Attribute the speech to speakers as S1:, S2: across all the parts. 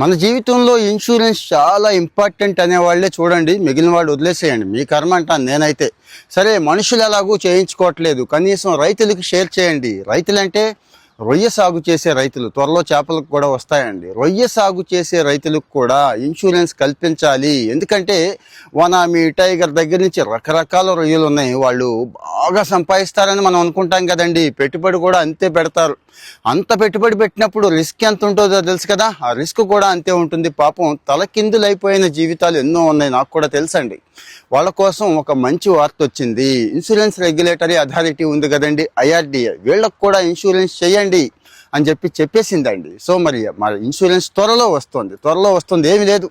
S1: మన జీవితంలో ఇన్సూరెన్స్ చాలా ఇంపార్టెంట్ అనేవాళ్ళే చూడండి, మిగిలిన వాళ్ళు వదిలేసేయండి. మీ కర్మ అంటాను నేనైతే. సరే, మనుషులు ఎలాగూ చేయించుకోవట్లేదు, కనీసం రైతులకు షేర్ చేయండి. రైతులంటే రొయ్య సాగు చేసే రైతులు, త్వరలో చేపలకు కూడా వస్తాయండి. రొయ్య సాగు చేసే రైతులకు కూడా ఇన్సూరెన్స్ కల్పించాలి. ఎందుకంటే వనామీ, టైగర్ దగ్గర నుంచి రకరకాల రొయ్యలు ఉన్నాయి. వాళ్ళు బాగా సంపాదిస్తారని మనం అనుకుంటాం కదండి. పెట్టుబడి కూడా అంతే పెడతారు. అంత పెట్టుబడి పెట్టినప్పుడు రిస్క్ ఎంత ఉంటుందో తెలుసు కదా. ఆ రిస్క్ కూడా అంతే ఉంటుంది. పాపం తలకిందులైపోయిన జీవితాలు ఎన్నో ఉన్నాయి, నాకు కూడా తెలుసండి. వాళ్ళ కోసం ఒక మంచి వార్త వచ్చింది. ఇన్సూరెన్స్ రెగ్యులేటరీ అథారిటీ ఉంది కదండి, IRDA, వీళ్ళకు కూడా ఇన్సూరెన్స్ చేయండి అని చెప్పేసిందండి. సో మరి ఇన్సూరెన్స్ త్వరలో వస్తుంది. ఏమి లేదు,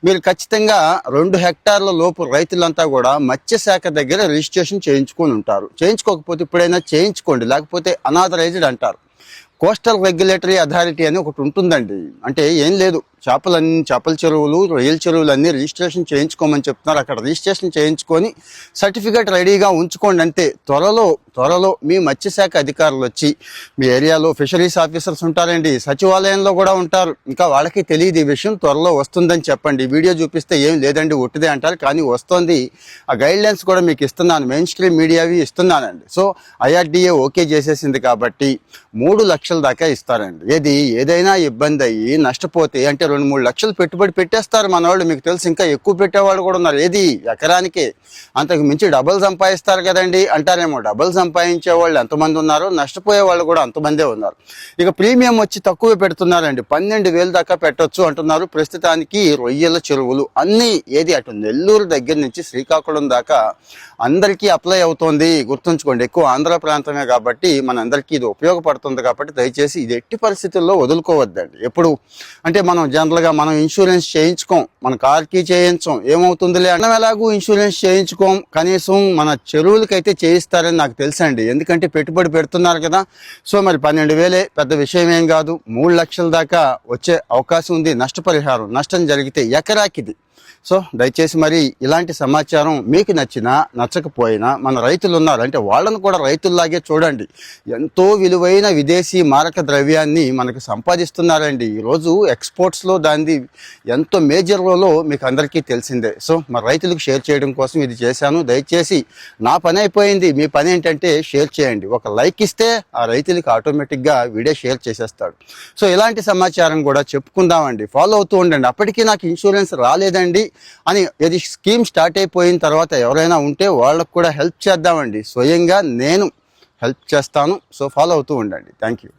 S1: మీరు ఖచ్చితంగా 2 హెక్టార్ల లోపు రైతులంతా కూడా మత్స్యశాఖ దగ్గర రిజిస్ట్రేషన్ చేయించుకొని ఉంటారు. చేయించుకోకపోతే ఇప్పుడైనా చేయించుకోండి, లేకపోతే అనాథరైజ్డ్ అంటారు. కోస్టల్ రెగ్యులేటరీ అథారిటీ అని ఒకటి ఉంటుందండి. అంటే ఏం లేదు, చేపల చెరువులు, రొయ్యల చెరువులు అన్నీ రిజిస్ట్రేషన్ చేయించుకోమని చెప్తున్నారు. అక్కడ రిజిస్ట్రేషన్ చేయించుకొని సర్టిఫికేట్ రెడీగా ఉంచుకోండి అంతే. త్వరలో మీ మత్స్యశాఖ అధికారులు వచ్చి, మీ ఏరియాలో ఫిషరీస్ ఆఫీసర్స్ ఉంటారండి, సచివాలయంలో కూడా ఉంటారు, ఇంకా వాళ్ళకి తెలియదు ఈ విషయం, త్వరలో వస్తుందని చెప్పండి. వీడియో చూపిస్తే ఏం లేదండి ఒట్టిదే అంటారు, కానీ వస్తుంది. ఆ గైడ్ లైన్స్ కూడా మీకు ఇస్తున్నాను, మెయిన్ స్ట్రీమ్ మీడియావి ఇస్తున్నానండి. సో IRDA ఓకే చేసేసింది కాబట్టి 3 లక్షల దాకా ఇస్తారండి. ఏదైనా ఇబ్బంది అయ్యి నష్టపోతే, అంటే 2-3 లక్షలు పెట్టుబడి పెట్టేస్తారు మన వాళ్ళు, మీకు తెలుసు. ఇంకా ఎక్కువ పెట్టేవాళ్ళు కూడా ఉన్నారు. ఎకరానికే అంతకు మించి డబుల్ సంపాదిస్తారు కదండి అంటారేమో. డబుల్ సంపాదించే వాళ్ళు ఎంతమంది ఉన్నారు, నష్టపోయే వాళ్ళు కూడా అంతమందే ఉన్నారు. ఇక ప్రీమియం వచ్చి తక్కువ పెడుతున్నారండి, 12,000 దాకా పెట్టొచ్చు అంటున్నారు. ప్రస్తుతానికి రొయ్యల చెరువులు అన్నీ అటు నెల్లూరు దగ్గర నుంచి శ్రీకాకుళం దాకా అందరికీ అప్లై అవుతోంది. గుర్తుంచుకోండి, ఎక్కువ ఆంధ్ర ప్రాంతమే కాబట్టి మనందరికీ ఇది ఉపయోగపడుతుంది. కాబట్టి దయచేసి ఇది ఎట్టి పరిస్థితుల్లో వదులుకోవద్దండి. ఎప్పుడు అంటే మనం ఇన్సూరెన్స్ చేయించుకోం, మన కార్కి చేయించాం, ఏమవుతుందిలే మనం ఎలాగూ ఇన్సూరెన్స్ చేయించుకోం. కనీసం మన చెరువులకైతే చేయిస్తారని నాకు తెలుసండి, ఎందుకంటే పెట్టుబడి పెడుతున్నారు కదా. సో మరి 12,000 పెద్ద విషయం ఏం కాదు. 3 లక్షల దాకా వచ్చే అవకాశం ఉంది నష్టపరిహారం, నష్టం జరిగితే ఎకరాకిది. సో దయచేసి మరి ఇలాంటి సమాచారం మీకు నచ్చినా నచ్చకపోయినా, మన రైతులు ఉన్నారు అంటే వాళ్ళను కూడా రైతుల్లాగే చూడండి. ఎంతో విలువైన విదేశీ మారక ద్రవ్యాన్ని మనకు సంపాదిస్తున్నారండి. ఈరోజు ఎక్స్పోర్ట్స్లో దాన్ని ఎంతో మేజర్ రోలో మీకు అందరికీ తెలిసిందే. సో మరి రైతులకు షేర్ చేయడం కోసం ఇది చేశాను. దయచేసి నా పని అయిపోయింది, మీ పని ఏంటంటే షేర్ చేయండి. ఒక లైక్ ఇస్తే ఆ రైతులకు ఆటోమేటిక్గా వీడియో షేర్ చేసేస్తాడు. సో ఇలాంటి సమాచారం కూడా చెప్పుకుందామండి, ఫాలో అవుతూ ఉండండి. అప్పటికీ నాకు ఇన్సూరెన్స్ రాలేదండి అని స్కీమ్ స్టార్ట్ అయిపోయిన తర్వాత ఎవరైనా ఉంటే వాళ్ళకు కూడా హెల్ప్ చేద్దామండి. స్వయంగా నేను హెల్ప్ చేస్తాను. సో ఫాలో అవుతూ ఉండండి. Thank you.